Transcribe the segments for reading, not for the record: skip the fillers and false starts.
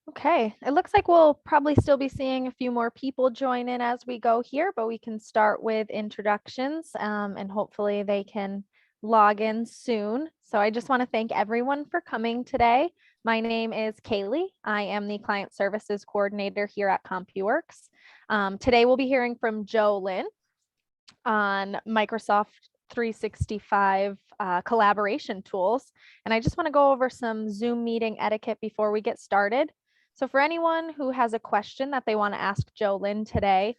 Okay, it looks like we'll probably still be seeing a few more people join in as we go here, but we can start with introductions and hopefully they can log in soon. So I just want to thank everyone for coming today. My name is Kaylee. I am the Client Services Coordinator here at CompuWorks. Today we'll be hearing from Joe Lynn on Microsoft 365 collaboration tools. And I just want to go over some Zoom meeting etiquette before we get started. So for anyone who has a question that they want to ask Joe Lynn today,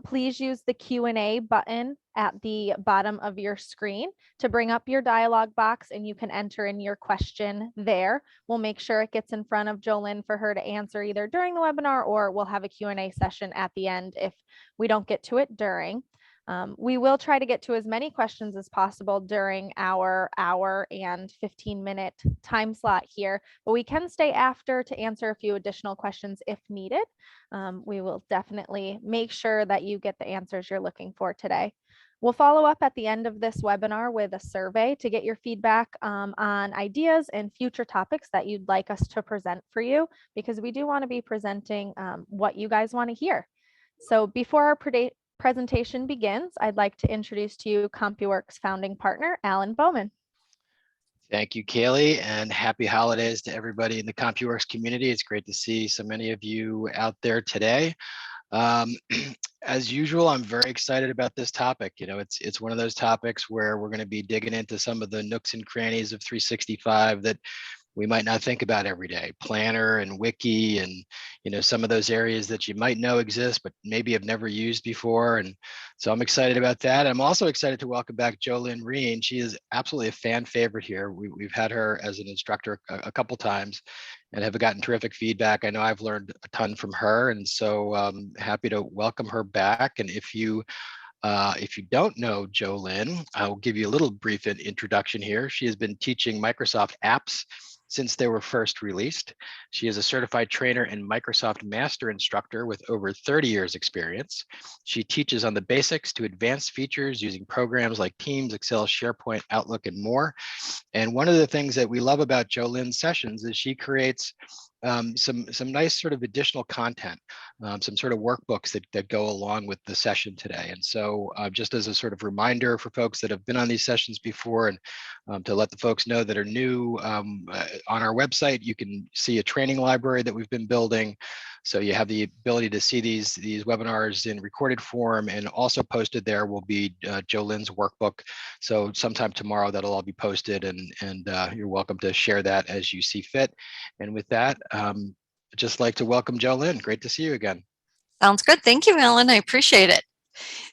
please use the Q&A button at the bottom of your screen to bring up your dialog box and you can enter in your question there. We'll make sure it gets in front of Joe Lynn for her to answer either during the webinar or we'll have a Q&A session at the end if we don't get to it during. We will try to get to as many questions as possible during our hour and 15-minute time slot here, but we can stay after to answer a few additional questions if needed. We will definitely make sure that you get the answers you're looking for today. We'll follow up at the end of this webinar with a survey to get your feedback on ideas and future topics that you'd like us to present for you, because we do want to be presenting what you guys want to hear. So before our presentation begins, I'd like to introduce to you CompuWorks founding partner, Alan Bowman. Thank you, Kaylee, and happy holidays to everybody in the CompuWorks community. It's great to see so many of you out there today. As usual, I'm very excited about this topic. You know, it's one of those topics where we're going to be digging into some of the nooks and crannies of 365 that we might not think about every day. Planner and Wiki and, you know, some of those areas that you might know exist, but maybe have never used before. And so I'm excited about that. I'm also excited to welcome back Jolynn Reen. She is absolutely a fan favorite here. We've had her as an instructor a couple times and have gotten terrific feedback. I know I've learned a ton from her. And so happy to welcome her back. And if you don't know Jolynn, I'll give you a little brief introduction here. She has been teaching Microsoft apps since they were first released. She is a certified trainer and Microsoft Master Instructor with over 30 years experience. She teaches on the basics to advanced features using programs like Teams, Excel, SharePoint, Outlook, and more. And one of the things that we love about Jolynn's sessions is she creates some nice sort of additional content, some sort of workbooks that go along with the session today. And so just as a sort of reminder for folks that have been on these sessions before, and to let the folks know that are new, on our website, you can see a training library that we've been building. So you have the ability to see these webinars in recorded form, and also posted there will be Jolynn's workbook. So sometime tomorrow that'll all be posted, and you're welcome to share that as you see fit. And with that, I'd just like to welcome Jolynn. Great to see you again. Sounds good. Thank you, Alan. I appreciate it.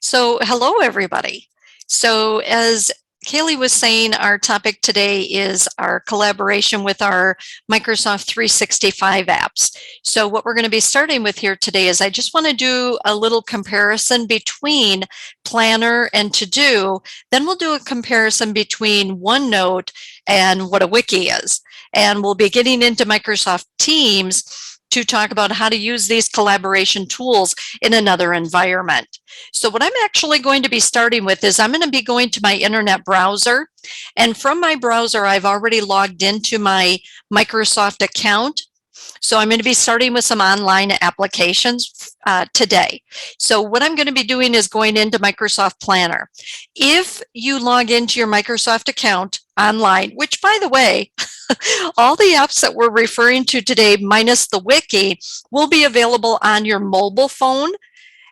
So hello, everybody. So as Kaylee was saying, our topic today is our collaboration with our Microsoft 365 apps. So what we're going to be starting with here today is I just want to do a little comparison between Planner and To Do. Then we'll do a comparison between OneNote and what a wiki is. And we'll be getting into Microsoft Teams to talk about how to use these collaboration tools in another environment. So what I'm actually going to be starting with is I'm going to be going to my internet browser. And from my browser, I've already logged into my Microsoft account. So I'm going to be starting with some online applications today. So what I'm going to be doing is going into Microsoft Planner. If you log into your Microsoft account online, which by the way, all the apps that we're referring to today, minus the wiki, will be available on your mobile phone,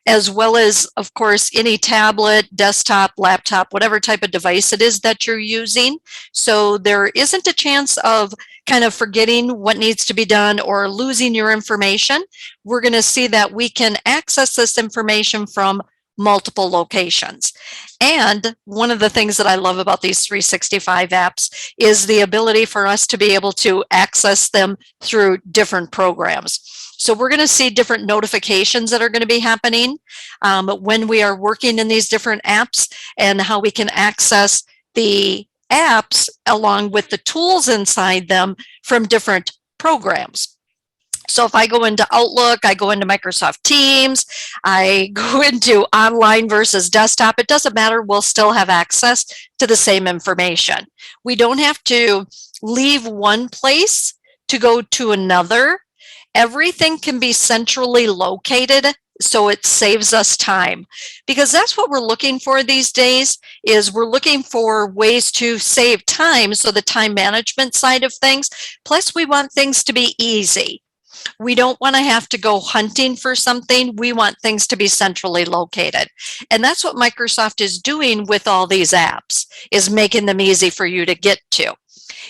as well as, of course, any tablet, desktop, laptop, whatever type of device it is that you're using. So there isn't a chance of kind of forgetting what needs to be done or losing your information. We're going to see that we can access this information from multiple locations. And one of the things that I love about these 365 apps is the ability for us to be able to access them through different programs. So we're going to see different notifications that are going to be happening when we are working in these different apps, and how we can access the apps along with the tools inside them from different programs. So if I go into Outlook, I go into Microsoft Teams, I go into online versus desktop, it doesn't matter, we'll still have access to the same information. We don't have to leave one place to go to another Everything can be centrally located, so it saves us time, because that's what we're looking for these days. Is we're looking for ways to save time, so the time management side of things. Plus, we want things to be easy. We don't want to have to go hunting for something. We want things to be centrally located. And that's what Microsoft is doing with all these apps, is making them easy for you to get to.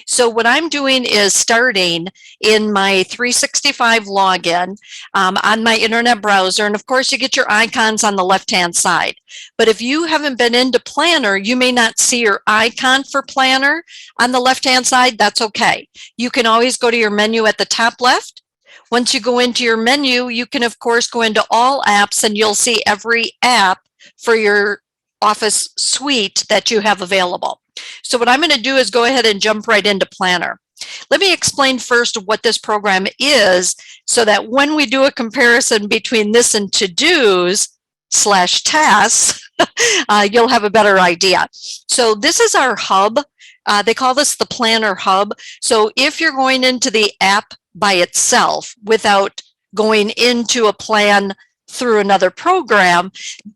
So what I'm doing is starting in my 365 login on my internet browser. And of course, you get your icons on the left-hand side. But if you haven't been into Planner, you may not see your icon for Planner on the left-hand side. That's okay. You can always go to your menu at the top left. Once you go into your menu, you can, of course, go into all apps, and you'll see every app for your Office suite that you have available. So what I'm going to do is go ahead and jump right into Planner. Let me explain first what this program is, so that when we do a comparison between this and to-dos/tasks, you'll have a better idea. So this is our hub. They call this the Planner Hub. So if you're going into the app by itself without going into a plan through another program,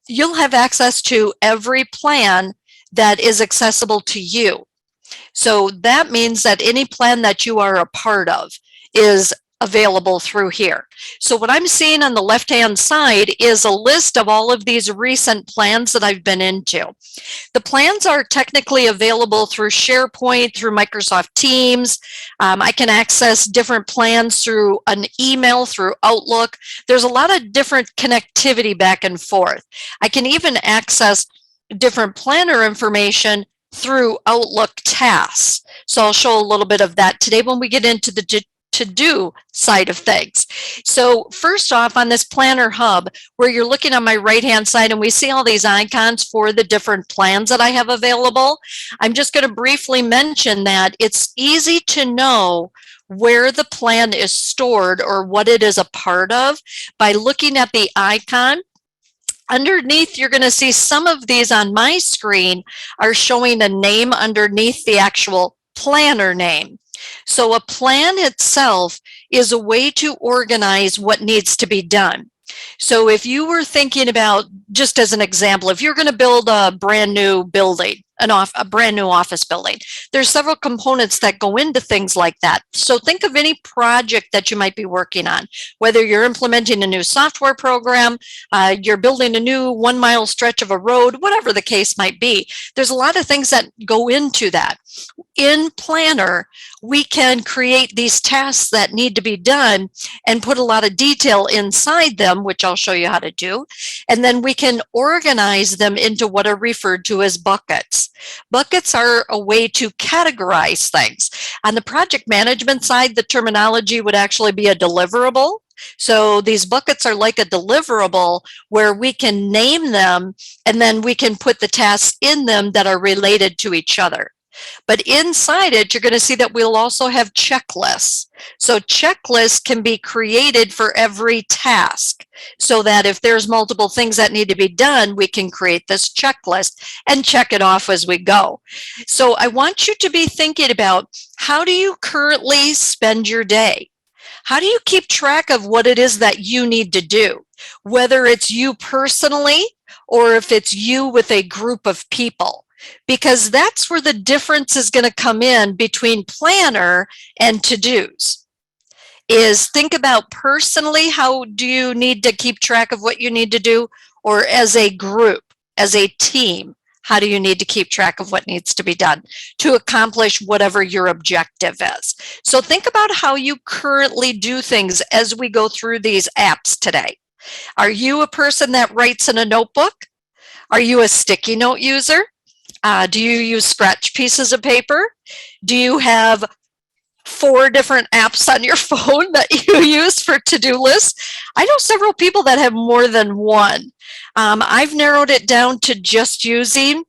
you'll have access to every plan that is accessible to you. So that means that any plan that you are a part of is available through here. So what I'm seeing on the left-hand side is a list of all of these recent plans that I've been into. The plans are technically available through SharePoint, through Microsoft Teams. I can access different plans through an email, through Outlook. There's a lot of different connectivity back and forth. I can even access different planner information through Outlook tasks. So I'll show a little bit of that today when we get into the to-do side of things. So first off, on this Planner Hub, where you're looking on my right-hand side, and we see all these icons for the different plans that I have available, I'm just going to briefly mention that it's easy to know where the plan is stored or what it is a part of by looking at the icon. Underneath, you're going to see some of these on my screen are showing a name underneath the actual planner name. So a plan itself is a way to organize what needs to be done. So if you were thinking about, just as an example, if you're going to build a brand new building, a brand new office building, there's several components that go into things like that. So think of any project that you might be working on, whether you're implementing a new software program, you're building a new 1 mile stretch of a road, whatever the case might be. There's a lot of things that go into that. In Planner, we can create these tasks that need to be done and put a lot of detail inside them, which I'll show you how to do. And then we can organize them into what are referred to as buckets. Buckets are a way to categorize things. On the project management side, the terminology would actually be a deliverable. So these buckets are like a deliverable where we can name them, and then we can put the tasks in them that are related to each other. But inside it, you're going to see that we'll also have checklists. So checklists can be created for every task, so that if there's multiple things that need to be done, we can create this checklist and check it off as we go. So I want you to be thinking about, how do you currently spend your day? How do you keep track of what it is that you need to do, whether it's you personally or if it's you with a group of people? Because that's where the difference is going to come in between Planner and to-dos. Is think about personally, how do you need to keep track of what you need to do, or as a group, as a team, how do you need to keep track of what needs to be done to accomplish whatever your objective is? So think about how you currently do things as we go through these apps today. Are you a person that writes in a notebook? Are you a sticky note user? Do you use scratch pieces of paper? Do you have 4 different apps on your phone that you use for to-do lists? I know several people that have more than one. I've narrowed it down to just using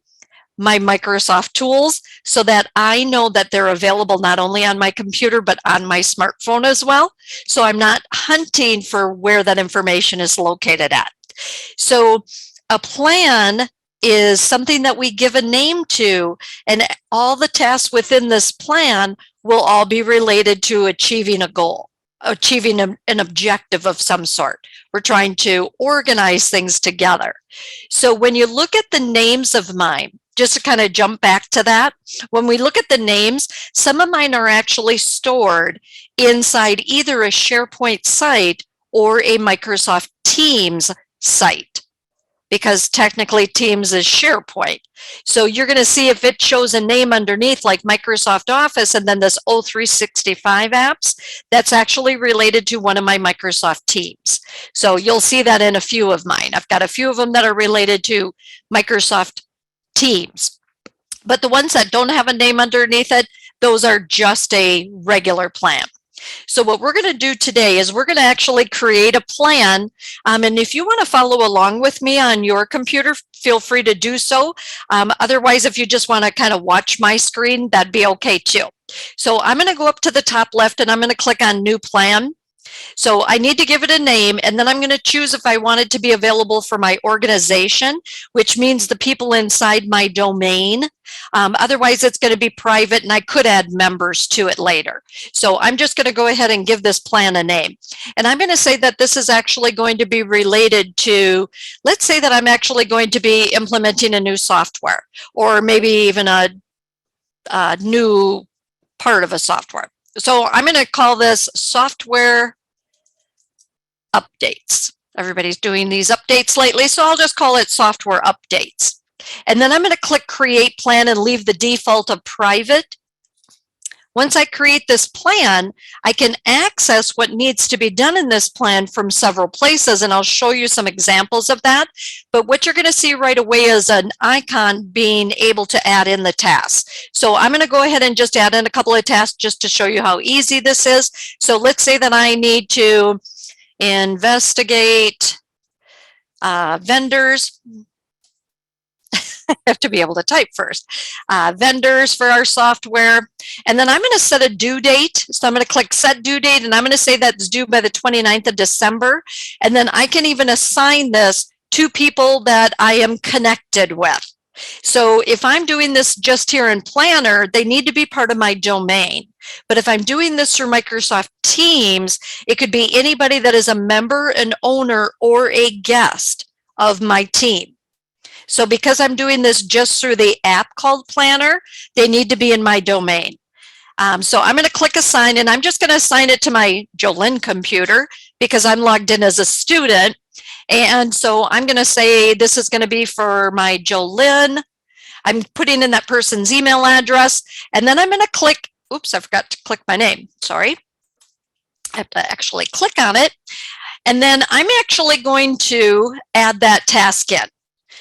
my Microsoft tools so that I know that they're available not only on my computer, but on my smartphone as well. So I'm not hunting for where that information is located at. So a plan is something that we give a name to, and all the tasks within this plan will all be related to achieving a goal. achieving an objective of some sort. We're trying to organize things together. So when you look at the names of mine, just to kind of jump back to that, when we look at the names, some of mine are actually stored inside either a SharePoint site or a Microsoft Teams site, because technically Teams is SharePoint. So you're going to see if it shows a name underneath like Microsoft Office and then this O365 apps, that's actually related to one of my Microsoft Teams. So you'll see that in a few of mine. I've got a few of them that are related to Microsoft Teams. But the ones that don't have a name underneath it, those are just a regular plan. So what we're going to do today is we're going to actually create a plan. And if you want to follow along with me on your computer, feel free to do so. Otherwise, if you just want to kind of watch my screen, that'd be okay too. So I'm going to go up to the top left and I'm going to click on New Plan. So I need to give it a name, and then I'm going to choose if I want it to be available for my organization, which means the people inside my domain. Otherwise, it's going to be private, and I could add members to it later. So I'm just going to go ahead and give this plan a name. And I'm going to say that this is actually going to be related to, let's say that I'm actually going to be implementing a new software, or maybe even a new part of a software. So I'm going to call this software updates. Everybody's doing these updates lately, so I'll just call it software updates. And then I'm going to click create plan and leave the default of private. Once I create this plan, I can access what needs to be done in this plan from several places, and I'll show you some examples of that. But what you're going to see right away is an icon being able to add in the tasks. So I'm going to go ahead and just add in a couple of tasks just to show you how easy this is. So let's say that I need to investigate vendors. I have to be able to type first. Vendors for our software. And then I'm going to set a due date. So I'm going to click set due date, and I'm going to say that's due by the 29th of December. And then I can even assign this to people that I am connected with. So if I'm doing this just here in Planner, they need to be part of my domain. But if I'm doing this through Microsoft Teams, it could be anybody that is a member, an owner, or a guest of my team. So because I'm doing this just through the app called Planner, they need to be in my domain. So I'm going to click assign, and I'm just going to assign it to my Jolynn computer because I'm logged in as a student. And so I'm going to say this is going to be for my Jolynn. I'm putting in that person's email address, and then I'm going to click, oops, I forgot to click my name, sorry. I have to actually click on it. And then I'm actually going to add that task in.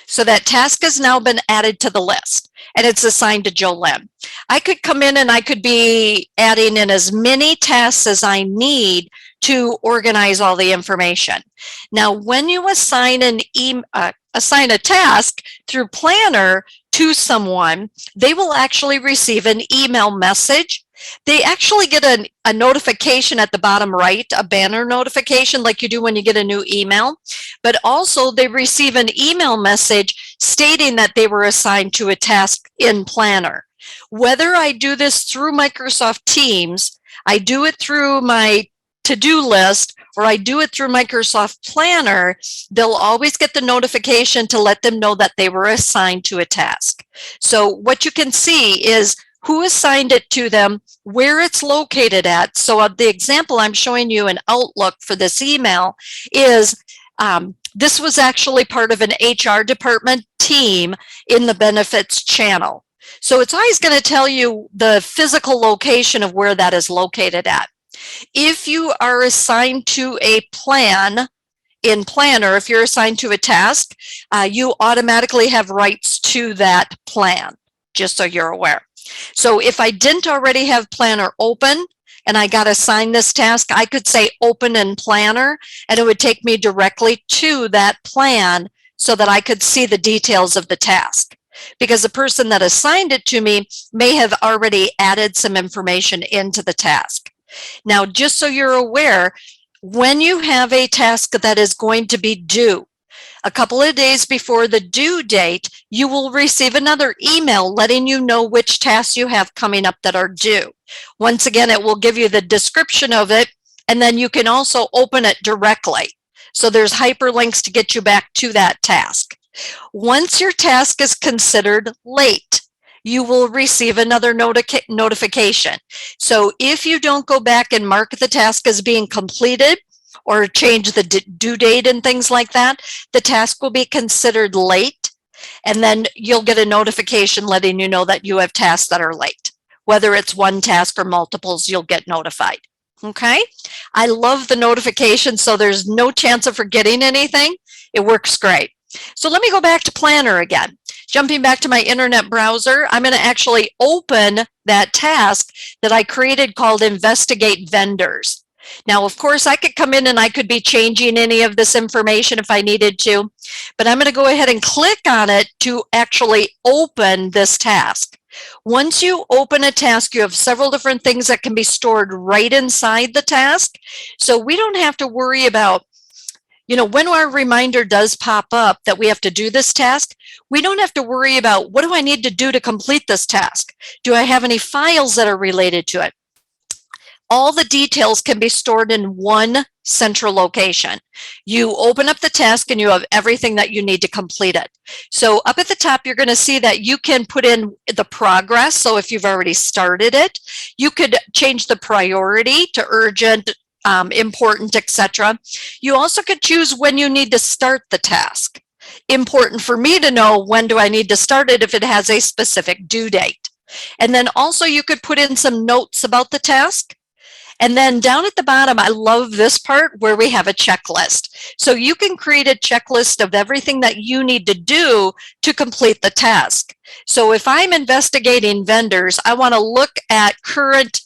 So that task has now been added to the list, and it's assigned to Jolynn. I could come in and I could be adding in as many tasks as I need to organize all the information. Now, when you assign a task through Planner to someone, they will actually receive an email message. They actually get a notification at the bottom right, a banner notification like you do when you get a new email, but also they receive an email message stating that they were assigned to a task in Planner. Whether I do this through Microsoft Teams, I do it through my to-do list, or I do it through Microsoft Planner, they'll always get the notification to let them know that they were assigned to a task. So what you can see is who assigned it to them, where it's located at. So the example I'm showing you in Outlook for this email is this was actually part of an HR department team in the benefits channel. So it's always going to tell you the physical location of where that is located at. If you are assigned to a plan in Planner, if you're assigned to a task, you automatically have rights to that plan, just so you're aware. So if I didn't already have Planner open and I got assigned this task, I could say open in Planner, and it would take me directly to that plan so that I could see the details of the task. Because the person that assigned it to me may have already added some information into the task. Now, just so you're aware, when you have a task that is going to be due, a couple of days before the due date, you will receive another email letting you know which tasks you have coming up that are due. Once again, it will give you the description of it, and then you can also open it directly. So there's hyperlinks to get you back to that task. Once your task is considered late, you will receive another notification. So if you don't go back and mark the task as being completed or change the due date and things like that, the task will be considered late, and then you'll get a notification letting you know that you have tasks that are late. Whether it's one task or multiples, you'll get notified. Okay? I love the notification, so there's no chance of forgetting anything. It works great. So let me go back to Planner again. Jumping back to my internet browser, I'm going to actually open that task that I created called Investigate Vendors. Now, of course, I could come in and I could be changing any of this information if I needed to, but I'm going to go ahead and click on it to actually open this task. Once you open a task, you have several different things that can be stored right inside the task. So we don't have to worry about, when our reminder does pop up that we have to do this task, we don't have to worry about, what do I need to do to complete this task? Do I have any files that are related to it? All the details can be stored in one central location. You open up the task and you have everything that you need to complete it. So up at the top, you're going to see that you can put in the progress. So if you've already started it, you could change the priority to urgent, important, etc. You also could choose when you need to start the task. Important for me to know, when do I need to start it if it has a specific due date. And then also you could put in some notes about the task. And then down at the bottom, I love this part where we have a checklist. So you can create a checklist of everything that you need to do to complete the task. So if I'm investigating vendors, I want to look at current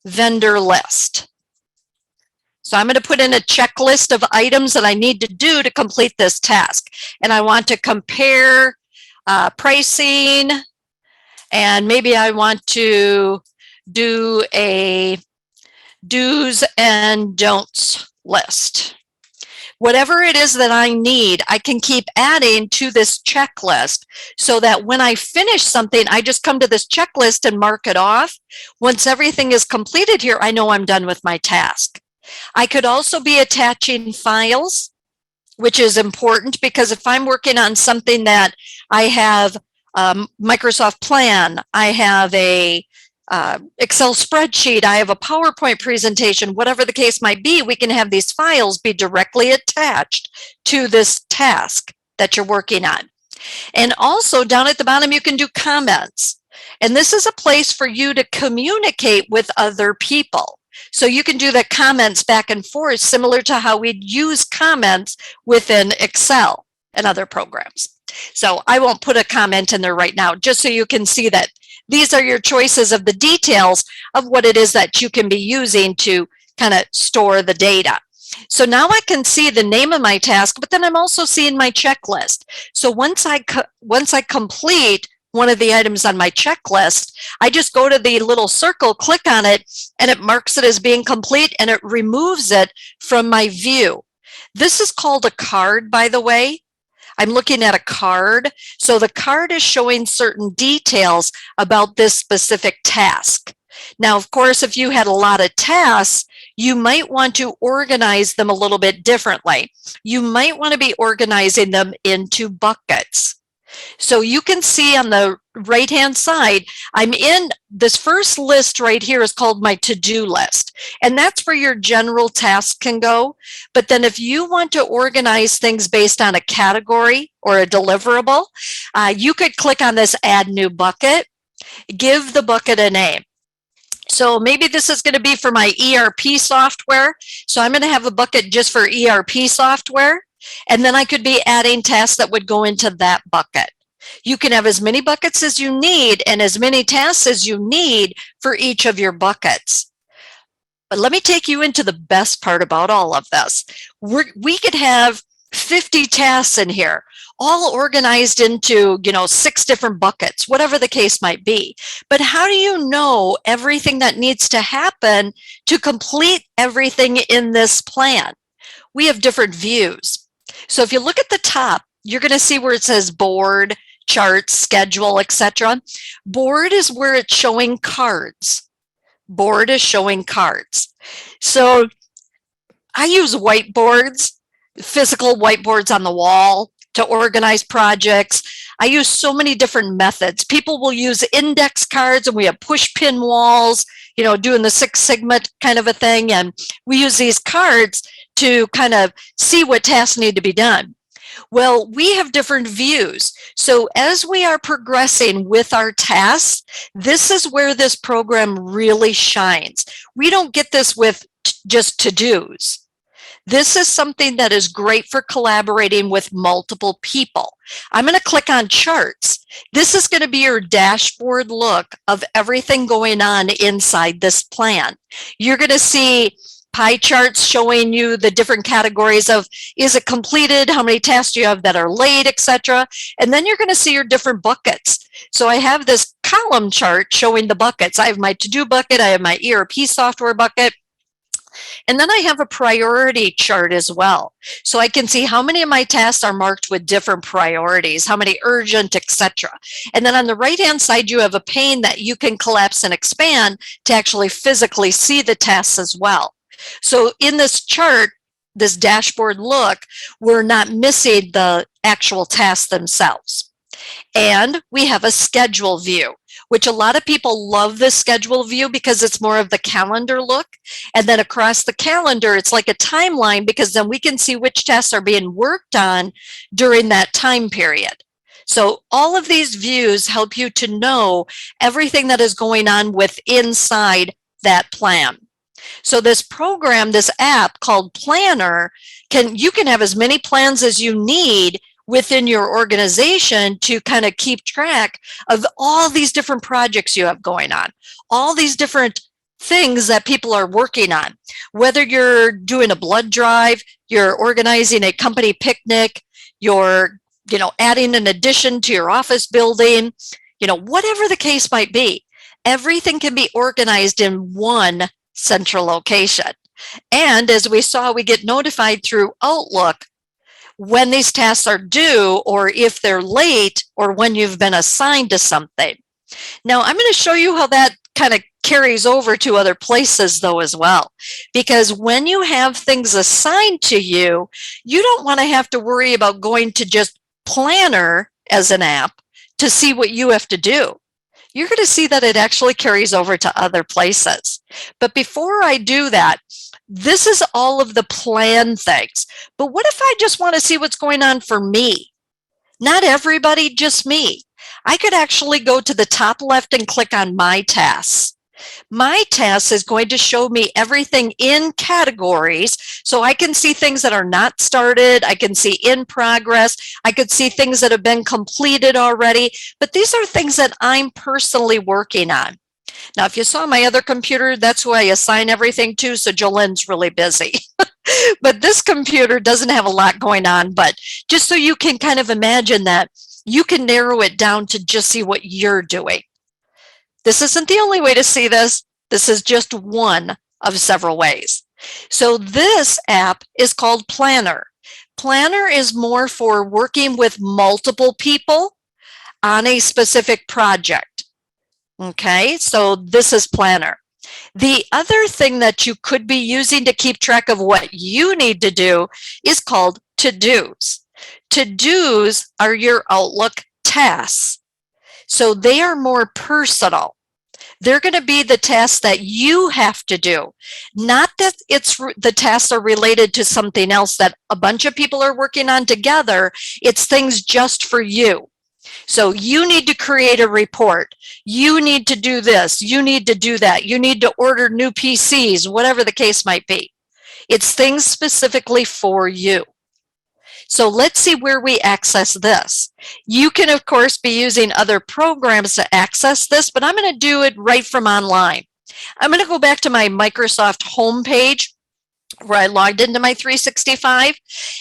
vendor list. So I'm going to put in a checklist of items that I need to do to complete this task. And I want to compare pricing, and maybe I want to do a do's and don'ts list. Whatever it is that I need, I can keep adding to this checklist so that when I finish something, I just come to this checklist and mark it off. Once everything is completed here, I know I'm done with my task. I could also be attaching files, which is important because if I'm working on something that I have Microsoft Plan, I have a Excel spreadsheet, I have a PowerPoint presentation, whatever the case might be, we can have these files be directly attached to this task that you're working on. And also down at the bottom, you can do comments. And this is a place for you to communicate with other people. So you can do the comments back and forth, similar to how we'd use comments within Excel and other programs. So I won't put a comment in there right now, just so you can see that these are your choices of the details of what it is that you can be using to kind of store the data. So now I can see the name of my task, but then I'm also seeing my checklist. So once I complete one of the items on my checklist, I just go to the little circle, click on it, and it marks it as being complete, and it removes it from my view. This is called a card, by the way. I'm looking at a card. So the card is showing certain details about this specific task. Now, of course, if you had a lot of tasks, you might want to organize them a little bit differently. You might want to be organizing them into buckets. So you can see on the right-hand side, I'm in this first list right here is called my to-do list. And that's where your general tasks can go. But then if you want to organize things based on a category or a deliverable, you could click on this Add New Bucket, give the bucket a name. So maybe this is going to be for my ERP software. So I'm going to have a bucket just for ERP software. And then I could be adding tasks that would go into that bucket. You can have as many buckets as you need and as many tasks as you need for each of your buckets. But let me take you into the best part about all of this. We could have 50 tasks in here, all organized into, 6 different buckets, whatever the case might be. But how do you know everything that needs to happen to complete everything in this plan? We have different views. So if you look at the top, you're going to see where it says board, charts, schedule, etc. Board is where it's showing cards. Board is showing cards. So I use whiteboards, physical whiteboards on the wall to organize projects. I use so many different methods. People will use index cards, and we have push pin walls, you know, doing the Six Sigma kind of a thing. And we use these cards to kind of see what tasks need to be done. Well, we have different views. So as we are progressing with our tasks, this is where this program really shines. We don't get this with just to-dos. This is something that is great for collaborating with multiple people. I'm going to click on charts. This is going to be your dashboard look of everything going on inside this plan. You're going to see pie charts showing you the different categories of, is it completed, how many tasks do you have that are late, etc. And then you're going to see your different buckets. So I have this column chart showing the buckets. I have my to-do bucket, I have my ERP software bucket, and then I have a priority chart as well. So I can see how many of my tasks are marked with different priorities, how many urgent, etc. And then on the right-hand side, you have a pane that you can collapse and expand to actually physically see the tasks as well. So in this chart, this dashboard look, we're not missing the actual tasks themselves. And we have a schedule view, which a lot of people love this schedule view because it's more of the calendar look. And then across the calendar, it's like a timeline, because then we can see which tasks are being worked on during that time period. So all of these views help you to know everything that is going on inside that plan. So this program, this app called Planner, you can have as many plans as you need within your organization to kind of keep track of all these different projects you have going on, all these different things that people are working on. Whether you're doing a blood drive, you're organizing a company picnic, you're, adding an addition to your office building, whatever the case might be, everything can be organized in one central location. And as we saw, we get notified through Outlook when these tasks are due, or if they're late, or when you've been assigned to something. Now, I'm going to show you how that kind of carries over to other places though as well, because when you have things assigned to you, you don't want to have to worry about going to just Planner as an app to see what you have to do. You're going to see that it actually carries over to other places. But before I do that, this is all of the plan things. But what if I just want to see what's going on for me? Not everybody, just me. I could actually go to the top left and click on My Tasks. My Tasks is going to show me everything in categories, so I can see things that are not started, I can see in progress, I could see things that have been completed already, but these are things that I'm personally working on. Now, if you saw my other computer, that's who I assign everything to, so Jolene's really busy. But this computer doesn't have a lot going on, but just so you can kind of imagine that, you can narrow it down to just see what you're doing. This isn't the only way to see this. This is just one of several ways. So this app is called Planner. Planner is more for working with multiple people on a specific project. Okay, so this is Planner. The other thing that you could be using to keep track of what you need to do is called to-dos. To-dos are your Outlook tasks. So they are more personal. They're going to be the tasks that you have to do. Not that the tasks are related to something else that a bunch of people are working on together. It's things just for you. So you need to create a report. You need to do this. You need to do that. You need to order new PCs, whatever the case might be. It's things specifically for you. So let's see where we access this. You can, of course, be using other programs to access this, but I'm going to do it right from online. I'm going to go back to my Microsoft homepage where I logged into my 365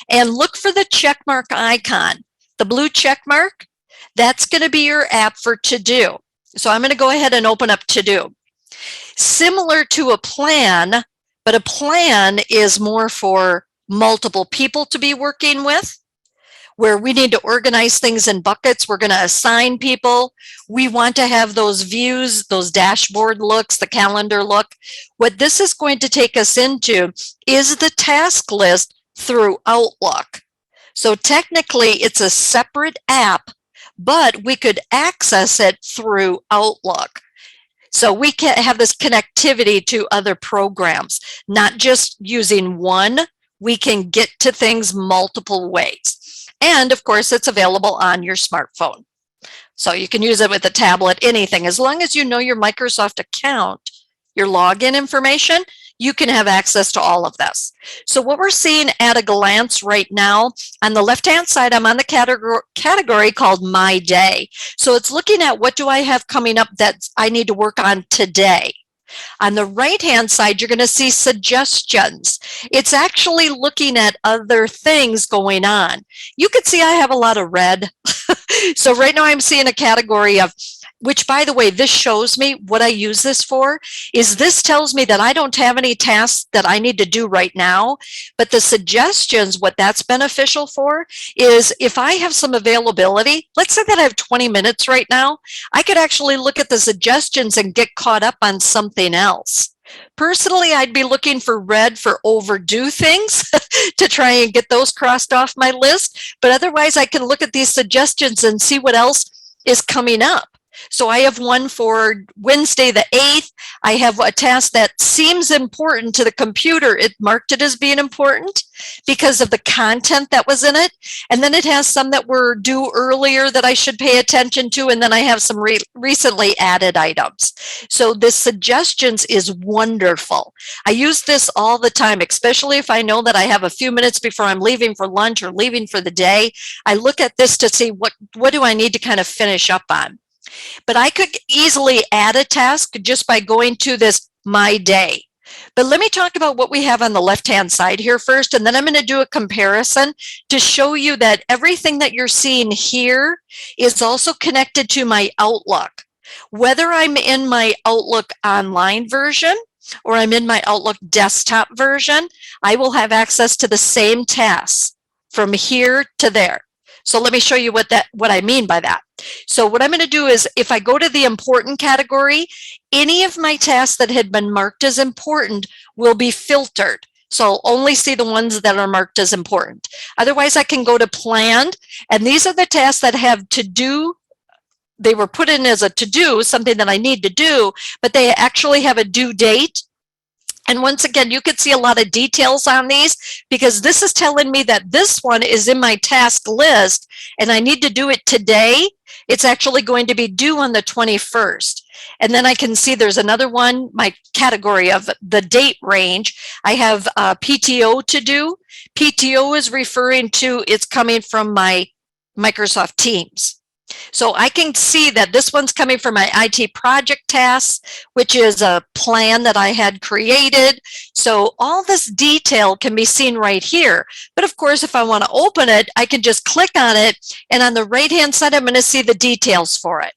and look for the check mark icon. The blue check mark, that's going to be your app for to-do. So I'm going to go ahead and open up to-do. Similar to a plan, but a plan is more for multiple people to be working with, where we need to organize things in buckets. We're going to assign people. We want to have those views, those dashboard looks, the calendar look. What this is going to take us into is the task list through Outlook. So technically it's a separate app, but we could access it through Outlook. So we can have this connectivity to other programs, not just using one. We can get to things multiple ways. And of course, it's available on your smartphone. So you can use it with a tablet, anything. As long as you know your Microsoft account, your login information, you can have access to all of this. So what we're seeing at a glance right now, on the left-hand side, I'm on the category called My Day. So it's looking at what do I have coming up that I need to work on today. On the right-hand side, you're going to see suggestions. It's actually looking at other things going on. You can see I have a lot of red. So right now I'm seeing a category of, which by the way, this shows me what I use this for, is this tells me that I don't have any tasks that I need to do right now, but the suggestions, what that's beneficial for is if I have some availability, let's say that I have 20 minutes right now, I could actually look at the suggestions and get caught up on something else. Personally, I'd be looking for red for overdue things to try and get those crossed off my list, but otherwise I can look at these suggestions and see what else is coming up. So I have one for Wednesday the 8th. I have a task that seems important to the computer. It marked it as being important because of the content that was in it. And then it has some that were due earlier that I should pay attention to. And then I have some recently added items. So this suggestions is wonderful. I use this all the time, especially if I know that I have a few minutes before I'm leaving for lunch or leaving for the day. I look at this to see what do I need to kind of finish up on. But I could easily add a task just by going to this My Day. But let me talk about what we have on the left-hand side here first, and then I'm going to do a comparison to show you that everything that you're seeing here is also connected to my Outlook. Whether I'm in my Outlook online version or I'm in my Outlook desktop version, I will have access to the same tasks from here to there. So let me show you what I mean by that. So what I'm going to do is if I go to the important category, any of my tasks that had been marked as important will be filtered. So I'll only see the ones that are marked as important. Otherwise, I can go to planned, and these are the tasks that have to do. They were put in as a to do, something that I need to do, but they actually have a due date. And once again, you could see a lot of details on these because this is telling me that this one is in my task list and I need to do it today. It's actually going to be due on the 21st. And then I can see there's another one, my category of the date range. I have PTO to do. PTO is referring to it's coming from my Microsoft Teams. So I can see that this one's coming from my IT project tasks, which is a plan that I had created. So all this detail can be seen right here. But of course, if I want to open it, I can just click on it. And on the right-hand side, I'm going to see the details for it.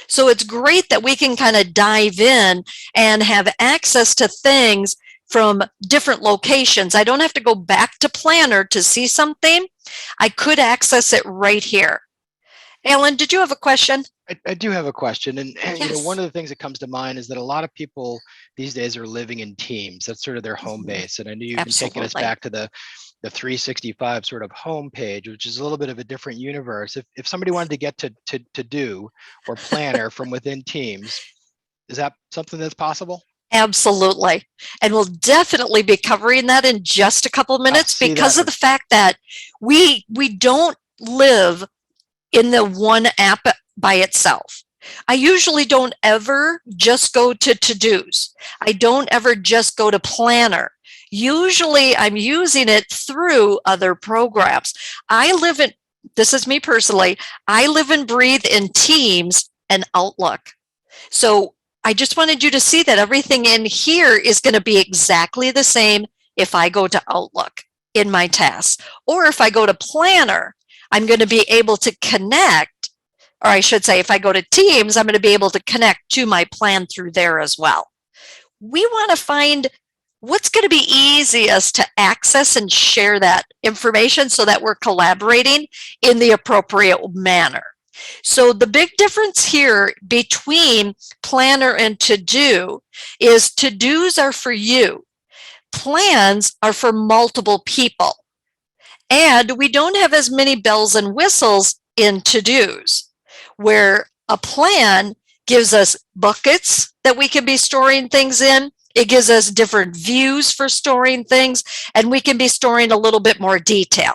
So it's great that we can kind of dive in and have access to things from different locations. I don't have to go back to Planner to see something. I could access it right here. Alan, did you have a question? I do have a question. And Yes. you know, one of the things that comes to mind is that a lot of people these days are living in teams. That's sort of their home base. And I know you've been taking us back to the 365 sort of home page, which is a little bit of a different universe. If somebody wanted to get to do or planner from within Teams, is that something that's possible? Absolutely. And we'll definitely be covering that in just a couple of minutes because of the fact that we don't live in the one app by itself. I usually don't ever just go to to-dos. I don't ever just go to Planner. Usually I'm using it through other programs. This is me personally, I live and breathe in Teams and Outlook. So I just wanted you to see that everything in here is going to be exactly the same if I go to Outlook in my tasks, or if I go to Planner, I'm going to be able to connect, or I should say, if I go to Teams, I'm going to be able to connect to my plan through there as well. We want to find what's going to be easiest to access and share that information so that we're collaborating in the appropriate manner. So the big difference here between planner and to-do is to-dos are for you. Plans are for multiple people. And we don't have as many bells and whistles in to-dos, where a plan gives us buckets that we can be storing things in. It gives us different views for storing things, and we can be storing a little bit more detail.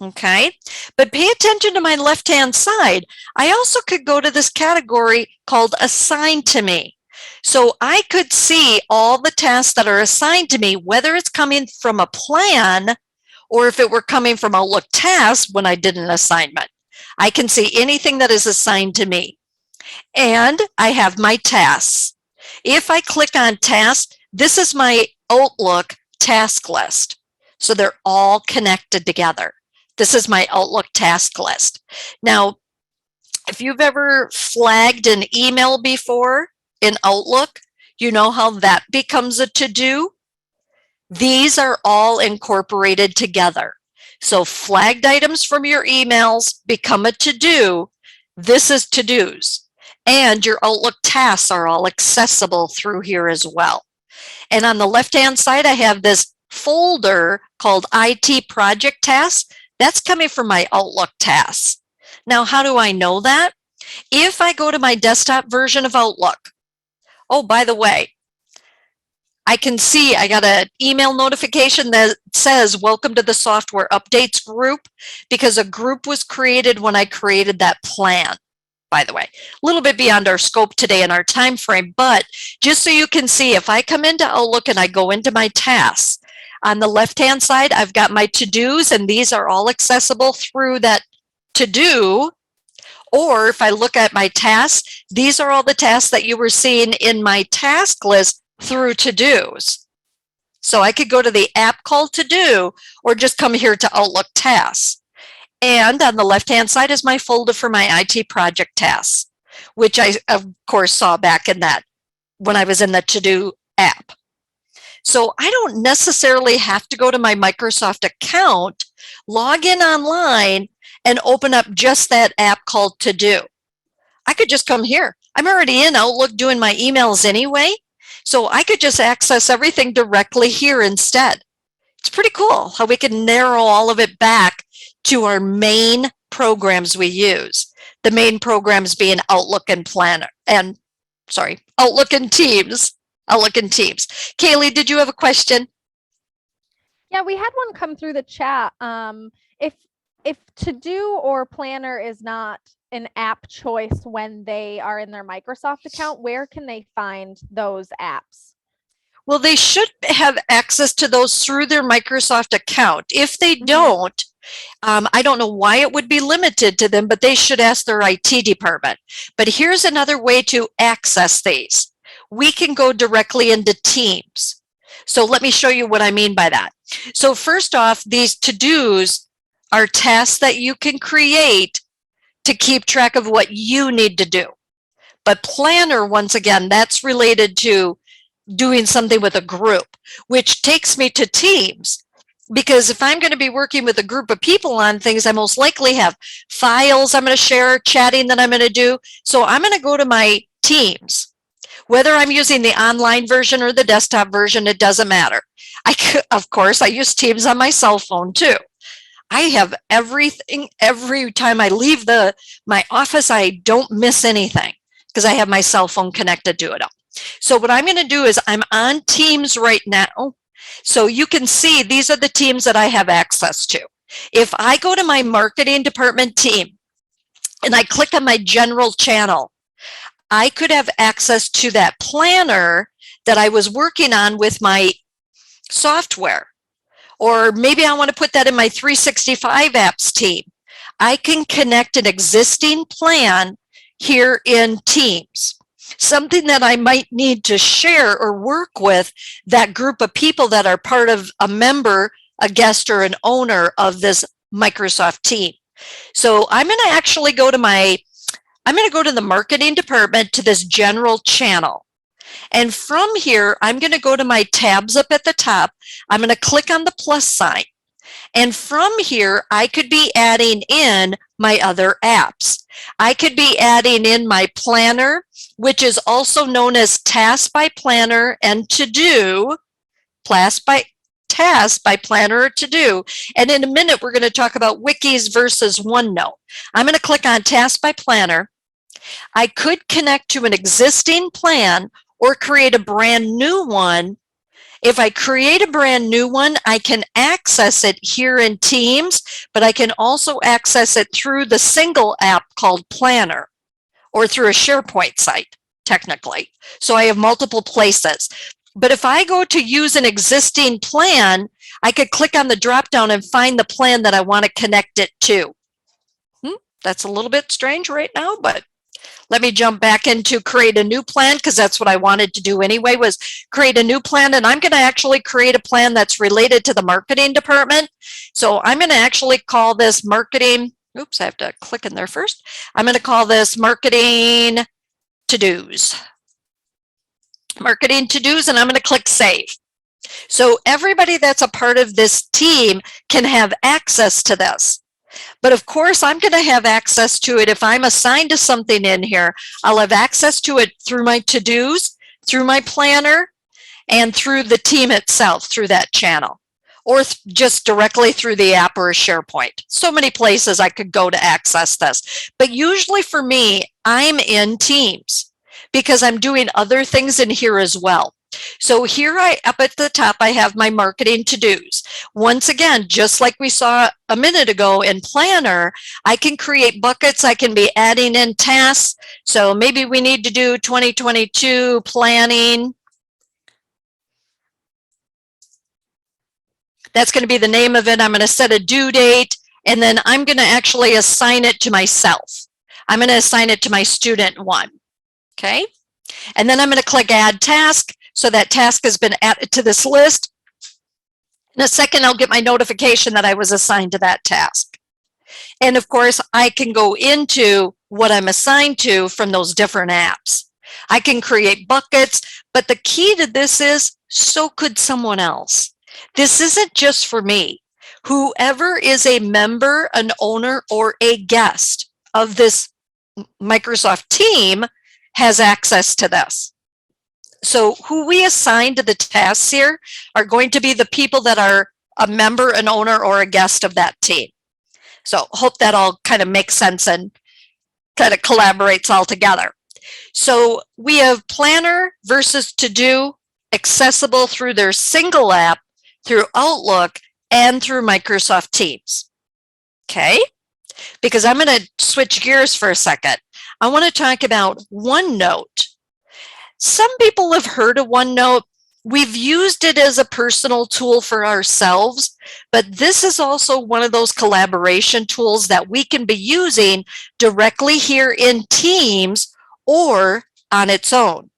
Okay, but pay attention to my left-hand side. I also could go to this category called assigned to me. So I could see all the tasks that are assigned to me, whether it's coming from a plan or if it were coming from Outlook tasks when I did an assignment. I can see anything that is assigned to me. And I have my tasks. If I click on tasks, this is my Outlook task list. So they're all connected together. This is my Outlook task list. Now, if you've ever flagged an email before in Outlook, you know how that becomes a to-do. These are all incorporated together. So flagged items from your emails become a to-do. This is to-dos. And your Outlook tasks are all accessible through here as well. And on the left-hand side, I have this folder called IT Project Tasks. That's coming from my Outlook tasks. Now, how do I know that? If I go to my desktop version of Outlook, oh, by the way, I can see I got an email notification that says, welcome to the software updates group, because a group was created when I created that plan. By the way, a little bit beyond our scope today and our time frame, but just so you can see, if I come into Outlook and I go into my tasks, on the left-hand side, I've got my to-dos, and these are all accessible through that to-do. Or if I look at my tasks, these are all the tasks that you were seeing in my task list through to-dos. So I could go to the app called To-Do, or just come here to Outlook Tasks. And on the left-hand side is my folder for my IT project tasks, which I, of course, saw back in that when I was in the To-Do app. So I don't necessarily have to go to my Microsoft account, log in online, and open up just that app called To-Do. I could just come here. I'm already in Outlook doing my emails anyway, so I could just access everything directly here instead. It's pretty cool how we can narrow all of it back to our main programs we use. The main programs being Outlook and Planner, and Outlook and Teams. Outlook and Teams. Kaylee, did you have a question? Yeah, we had one come through the chat. If To-Do or Planner is not an app choice when they are in their Microsoft account, where can they find those apps? Well, they should have access to those through their Microsoft account. If they don't, I don't know why it would be limited to them, but they should ask their IT department. But here's another way to access these. We can go directly into Teams. So let me show you what I mean by that. So first off, these to-dos are tasks that you can create to keep track of what you need to do. But Planner, once again, that's related to doing something with a group, which takes me to Teams. Because if I'm going to be working with a group of people on things, I most likely have files I'm going to share, chatting that I'm going to do. So I'm going to go to my Teams. Whether I'm using the online version or the desktop version, it doesn't matter. Of course, I use Teams on my cell phone too. I have everything. Every time I leave my office, I don't miss anything because I have my cell phone connected to it all. So what I'm going to do is I'm on Teams right now. So you can see these are the teams that I have access to. If I go to my marketing department team and I click on my general channel, I could have access to that planner that I was working on with my software. Or maybe I want to put that in my 365 apps team. I can connect an existing plan here in Teams. Something that I might need to share or work with that group of people that are part of a member, a guest, or an owner of this Microsoft team. So I'm going to actually go to the marketing department, to this general channel. And from here, I'm going to go to my tabs up at the top. I'm going to click on the plus sign. And from here, I could be adding in my other apps. I could be adding in my planner, which is also known as Task by Planner and To Do, Task by Planner or To Do. And in a minute, we're going to talk about Wikis versus OneNote. I'm going to click on Task by Planner. I could connect to an existing plan or create a brand new one. If I create a brand new one, I can access it here in Teams, but I can also access it through the single app called Planner or through a SharePoint site, technically. So I have multiple places. But if I go to use an existing plan, I could click on the drop-down and find the plan that I want to connect it to. That's a little bit strange right now, but let me jump back into create a new plan, because that's what I wanted to do anyway, was create a new plan. And I'm going to actually create a plan that's related to the marketing department. So I'm going to actually call this marketing. Oops, I have to click in there first. I'm going to call this marketing to-dos. Marketing to-dos, and I'm going to click save. So everybody that's a part of this team can have access to this. But of course, I'm going to have access to it. If I'm assigned to something in here, I'll have access to it through my to-dos, through my planner, and through the team itself, through that channel, or just directly through the app or a SharePoint. So many places I could go to access this. But usually for me, I'm in Teams because I'm doing other things in here as well. So here up at the top, I have my marketing to-dos. Once again, just like we saw a minute ago in Planner, I can create buckets. I can be adding in tasks. So maybe we need to do 2022 planning. That's going to be the name of it. I'm going to set a due date, and then I'm going to actually assign it to myself. I'm going to assign it to my student one. Okay. And then I'm going to click Add Task. So that task has been added to this list. In a second, I'll get my notification that I was assigned to that task. And of course, I can go into what I'm assigned to from those different apps. I can create buckets, but the key to this is so could someone else. This isn't just for me. Whoever is a member, an owner, or a guest of this Microsoft team has access to this. So who we assign to the tasks here are going to be the people that are a member, an owner, or a guest of that team. So hope that all kind of makes sense and kind of collaborates all together. So we have Planner versus To-Do, accessible through their single app, through Outlook, and through Microsoft Teams. Okay? Because I'm going to switch gears for a second. I want to talk about OneNote. Some people have heard of OneNote. We've used it as a personal tool for ourselves, but this is also one of those collaboration tools that we can be using directly here in Teams or on its own.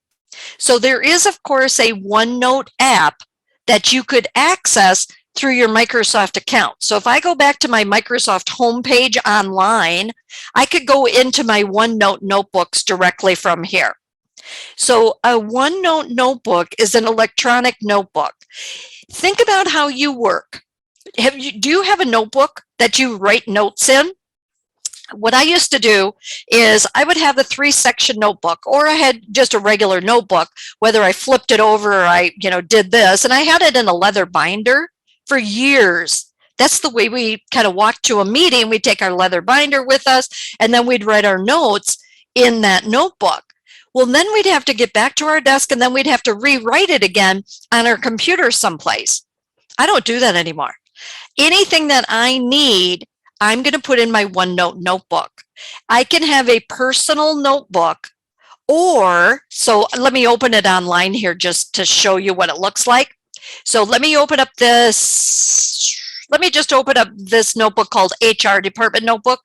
So there is, of course, a OneNote app that you could access through your Microsoft account. So if I go back to my Microsoft homepage online, I could go into my OneNote notebooks directly from here. So a OneNote notebook is an electronic notebook. Think about how you work. Do you have a notebook that you write notes in? What I used to do is I would have a 3-section notebook, or I had just a regular notebook, whether I flipped it over or I did this, and I had it in a leather binder for years. That's the way we kind of walked to a meeting. We'd take our leather binder with us, and then we'd write our notes in that notebook. Well, then we'd have to get back to our desk, and then we'd have to rewrite it again on our computer someplace. I don't do that anymore. Anything that I need, I'm going to put in my OneNote notebook. I can have a personal notebook, so let me open it online here just to show you what it looks like. So let me open up let me just open up this notebook called HR Department Notebook,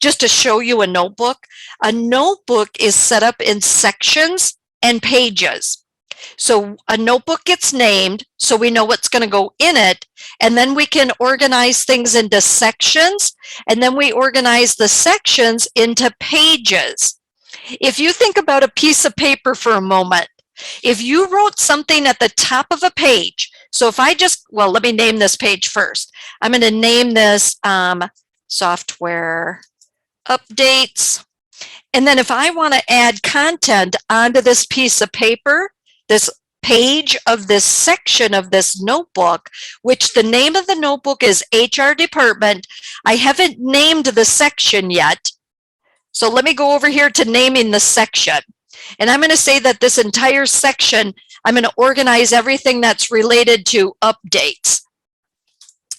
just to show you a notebook. A notebook is set up in sections and pages. So a notebook gets named, so we know what's going to go in it, and then we can organize things into sections, and then we organize the sections into pages. If you think about a piece of paper for a moment, If you wrote something at the top of a page, so if I just, well, let me name this page first. I'm going to name this software updates. And then if I want to add content onto this piece of paper, this page of this section of this notebook, which the name of the notebook is HR Department. I haven't named the section yet. So let me go over here to naming the section. And I'm going to say that this entire section, I'm going to organize everything that's related to updates.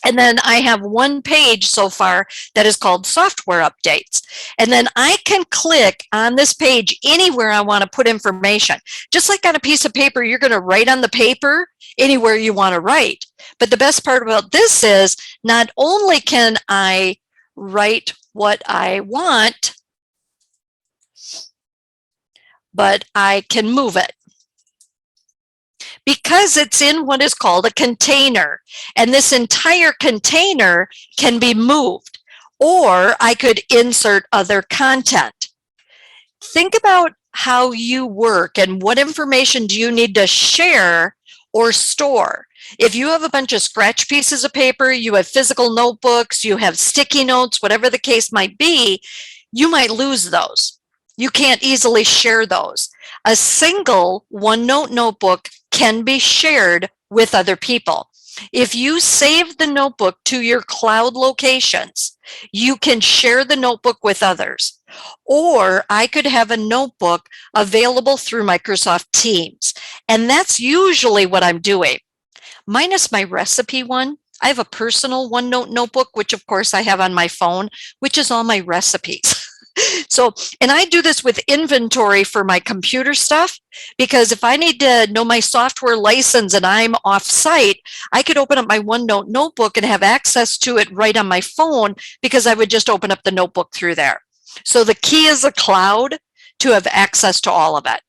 And then I have one page so far that is called software updates. And then I can click on this page anywhere I want to put information. Just like on a piece of paper, you're going to write on the paper anywhere you want to write. But the best part about this is not only can I write what I want, but I can move it. Because it's in what is called a container, and this entire container can be moved, or I could insert other content. Think about how you work and what information do you need to share or store. If you have a bunch of scratch pieces of paper, you have physical notebooks, you have sticky notes, whatever the case might be, you might lose those. You can't easily share those. A single OneNote notebook can be shared with other people. If you save the notebook to your cloud locations, you can share the notebook with others. Or I could have a notebook available through Microsoft Teams. And that's usually what I'm doing. Minus my recipe one, I have a personal OneNote notebook, which of course I have on my phone, which is all my recipes. So, and I do this with inventory for my computer stuff, because if I need to know my software license and I'm off site, I could open up my OneNote notebook and have access to it right on my phone, because I would just open up the notebook through there. So the key is the cloud to have access to all of it.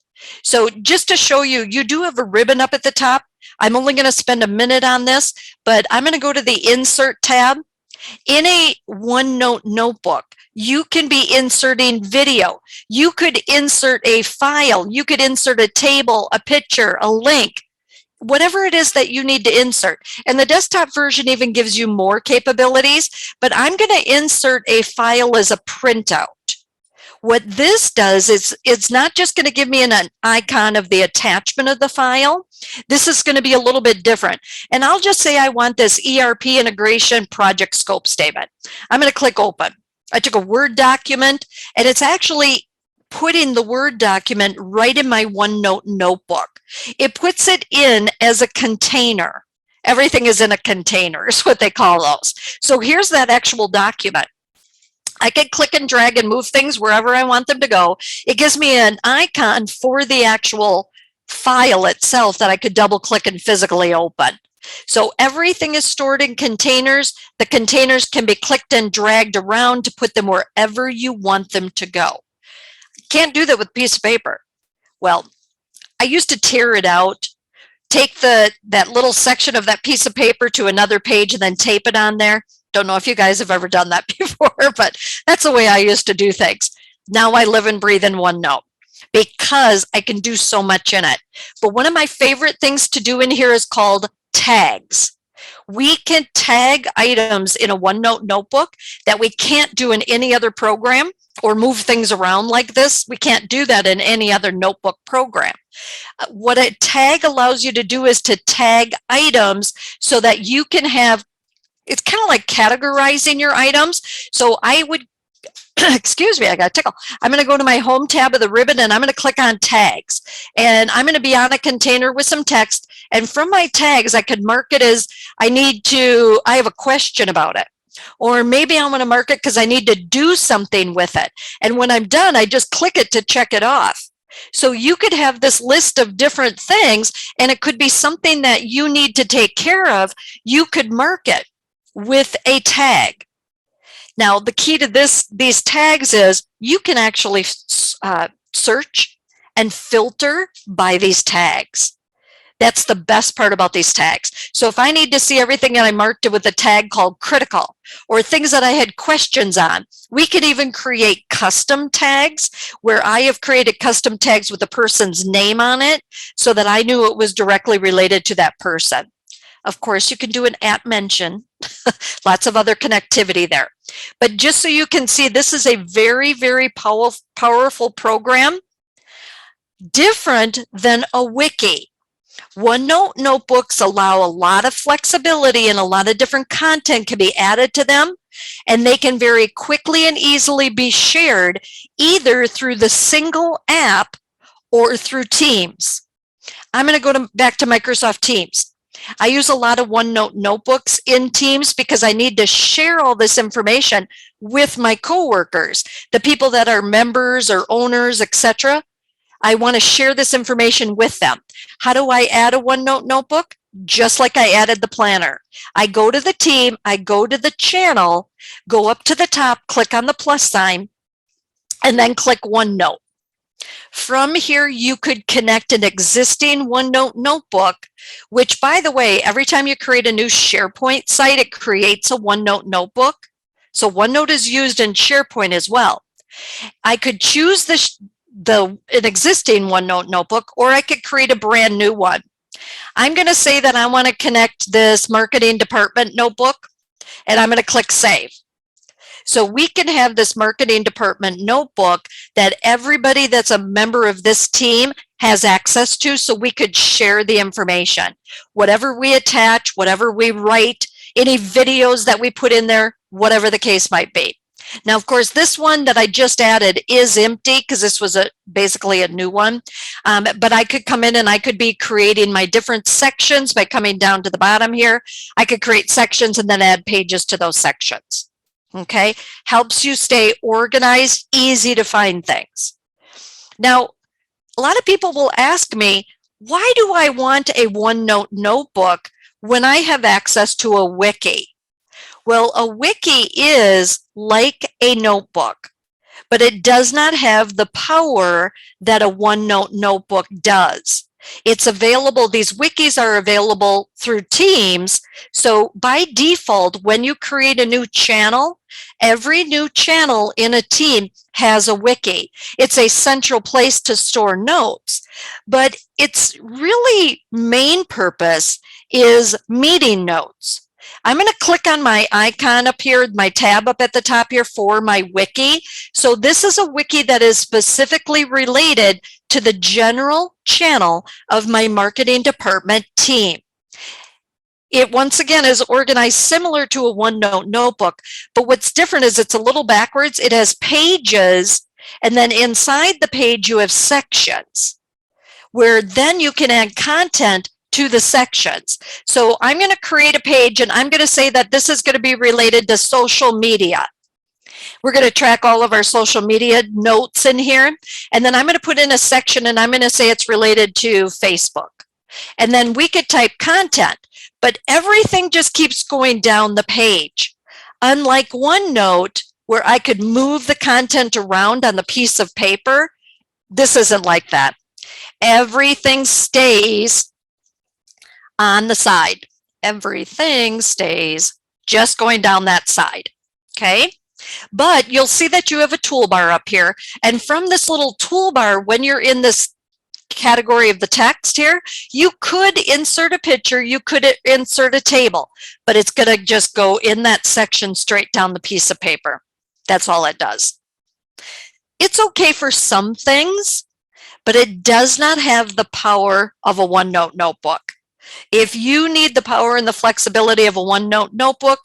So just to show you, you do have a ribbon up at the top. I'm only going to spend a minute on this, but I'm going to go to the Insert tab. In a OneNote notebook, you can be inserting video. You could insert a file. You could insert a table, a picture, a link, whatever it is that you need to insert. And the desktop version even gives you more capabilities, but I'm going to insert a file as a printout. What this does is it's not just going to give me an icon of the attachment of the file. This is going to be a little bit different. And I'll just say I want this ERP integration project scope statement. I'm going to click open. I took a Word document, and it's actually putting the Word document right in my OneNote notebook. It puts it in as a container. Everything is in a container is what they call those. So here's that actual document. I can click and drag and move things wherever I want them to go. It gives me an icon for the actual file itself that I could double click and physically open. So everything is stored in containers. The containers can be clicked and dragged around to put them wherever you want them to go. Can't do that with a piece of paper. Well, I used to tear it out, take that little section of that piece of paper to another page and then tape it on there. Don't know if you guys have ever done that before, but that's the way I used to do things. Now I live and breathe in OneNote because I can do so much in it. But one of my favorite things to do in here is called tags. We can tag items in a OneNote notebook that we can't do in any other program, or move things around like this. We can't do that in any other notebook program. What a tag allows you to do is to tag items so that you can have, it's kind of like categorizing your items. So I would, excuse me, I got a tickle. I'm going to go to my home tab of the ribbon and I'm going to click on tags. And I'm going to be on a container with some text. And from my tags, I could mark it as I have a question about it. Or maybe I want to mark it because I need to do something with it. And when I'm done, I just click it to check it off. So you could have this list of different things, and it could be something that you need to take care of. You could mark it with a tag. Now, the key to these tags is you can actually search and filter by these tags. That's the best part about these tags. So if I need to see everything and I marked it with a tag called critical, or things that I had questions on, we could even create custom tags where I have created custom tags with the person's name on it so that I knew it was directly related to that person. Of course, you can do an @mention, lots of other connectivity there. But just so you can see, this is a very, very powerful program, different than a wiki. OneNote notebooks allow a lot of flexibility and a lot of different content can be added to them, and they can very quickly and easily be shared either through the single app or through Teams. I'm going to go back to Microsoft Teams. I use a lot of OneNote notebooks in Teams because I need to share all this information with my coworkers, the people that are members or owners, etc. I want to share this information with them. How do I add a OneNote notebook? Just like I added the planner. I go to the team, I go to the channel, go up to the top, click on the plus sign, and then click OneNote. From here, you could connect an existing OneNote notebook, which, by the way, every time you create a new SharePoint site, it creates a OneNote notebook. So OneNote is used in SharePoint as well. I could choose an existing OneNote notebook, or I could create a brand new one. I'm going to say that I want to connect this marketing department notebook, and I'm going to click save. So we can have this marketing department notebook that everybody that's a member of this team has access to, so we could share the information. Whatever we attach, whatever we write, any videos that we put in there, whatever the case might be. Now, of course, this one that I just added is empty because this was basically a new one. But I could come in and I could be creating my different sections by coming down to the bottom here. I could create sections and then add pages to those sections. Okay, helps you stay organized, easy to find things. Now, a lot of people will ask me, why do I want a OneNote notebook when I have access to a wiki? Well, a wiki is like a notebook, but it does not have the power that a OneNote notebook does. It's available, these wikis are available through Teams. So by default, when you create a new channel, every new channel in a team has a wiki. It's a central place to store notes, but its really main purpose is meeting notes. I'm going to click on my icon up here, my tab up at the top here for my wiki. So this is a wiki that is specifically related to the general channel of my marketing department team. It once again is organized similar to a OneNote notebook, but what's different is it's a little backwards. It has pages, and then inside the page you have sections, where then you can add content to the sections. So I'm going to create a page and I'm going to say that this is going to be related to social media. We're going to track all of our social media notes in here. And then I'm going to put in a section and I'm going to say it's related to Facebook. And then we could type content, but everything just keeps going down the page. Unlike OneNote, where I could move the content around on the piece of paper, this isn't like that. Everything stays on the side. Everything stays just going down that side, okay? But you'll see that you have a toolbar up here. And from this little toolbar, when you're in this category of the text here, you could insert a picture, you could insert a table, but it's going to just go in that section straight down the piece of paper. That's all it does. It's okay for some things, but it does not have the power of a OneNote notebook. If you need the power and the flexibility of a OneNote notebook,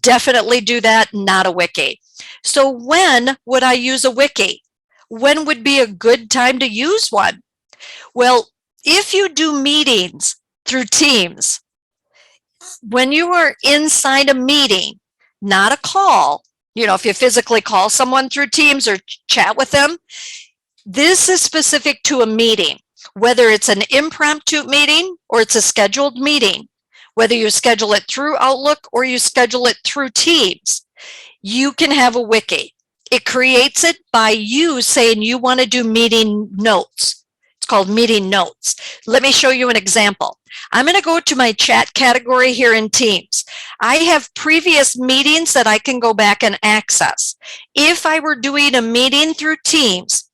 definitely do that, not a wiki. So when would I use a wiki? When would be a good time to use one? Well, if you do meetings through Teams, when you are inside a meeting, not a call, if you physically call someone through Teams or chat with them, this is specific to a meeting. Whether it's an impromptu meeting or it's a scheduled meeting, whether you schedule it through Outlook or you schedule it through Teams, you can have a wiki. It creates it by you saying you want to do meeting notes. It's called meeting notes. Let me show you an example. I'm going to go to my chat category here in Teams. I have previous meetings that I can go back and access. If I were doing a meeting through Teams,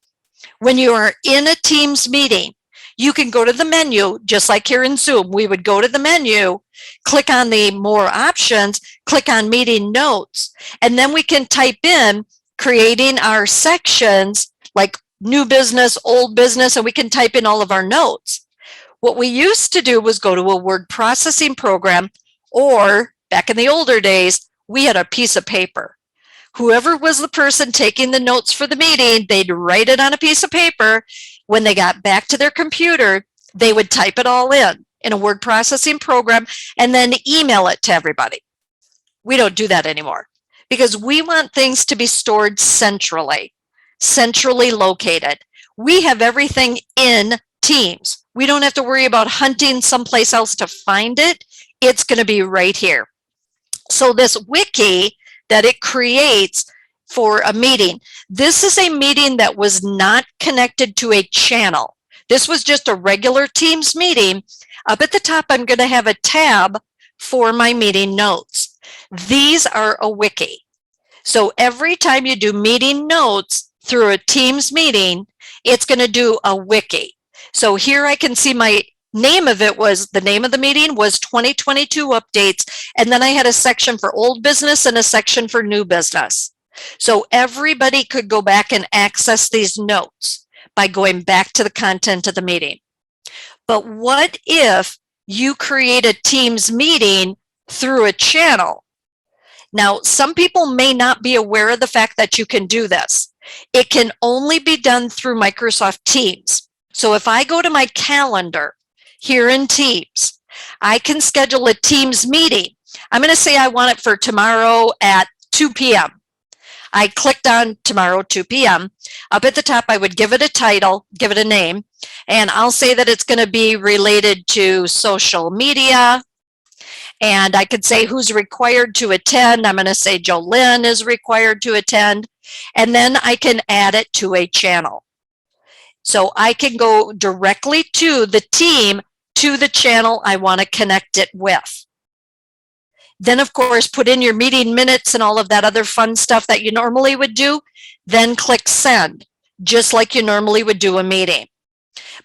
when you are in a Teams meeting, you can go to the menu, just like here in Zoom. We would go to the menu, click on the more options, click on meeting notes, and then we can type in creating our sections like new business, old business, and we can type in all of our notes. What we used to do was go to a word processing program, or back in the older days, we had a piece of paper. Whoever was the person taking the notes for the meeting, they'd write it on a piece of paper. When they got back to their computer, they would type it all in a word processing program and then email it to everybody. We don't do that anymore because we want things to be stored centrally located. We have everything in Teams. We don't have to worry about hunting someplace else to find it. It's going to be right here. So this wiki that it creates for a meeting, this is a meeting that was not connected to a channel. This was just a regular Teams meeting. Up at the top, I'm going to have a tab for my meeting notes. These are a wiki. So every time you do meeting notes through a Teams meeting, it's going to do a wiki. So here I can see my name of it was, the name of the meeting was 2022 updates. And then I had a section for old business and a section for new business. So everybody could go back and access these notes by going back to the content of the meeting. But what if you create a Teams meeting through a channel? Now, some people may not be aware of the fact that you can do this. It can only be done through Microsoft Teams. So if I go to my calendar here in Teams, I can schedule a Teams meeting. I'm going to say I want it for tomorrow at 2 p.m. I clicked on tomorrow, 2 p.m. Up at the top, I would give it a title, give it a name, and I'll say that it's going to be related to social media. And I could say who's required to attend. I'm going to say Jolynn is required to attend. And then I can add it to a channel. So I can go directly to the team, to the channel I want to connect it with. Then, of course, put in your meeting minutes and all of that other fun stuff that you normally would do. Then click send, just like you normally would do a meeting.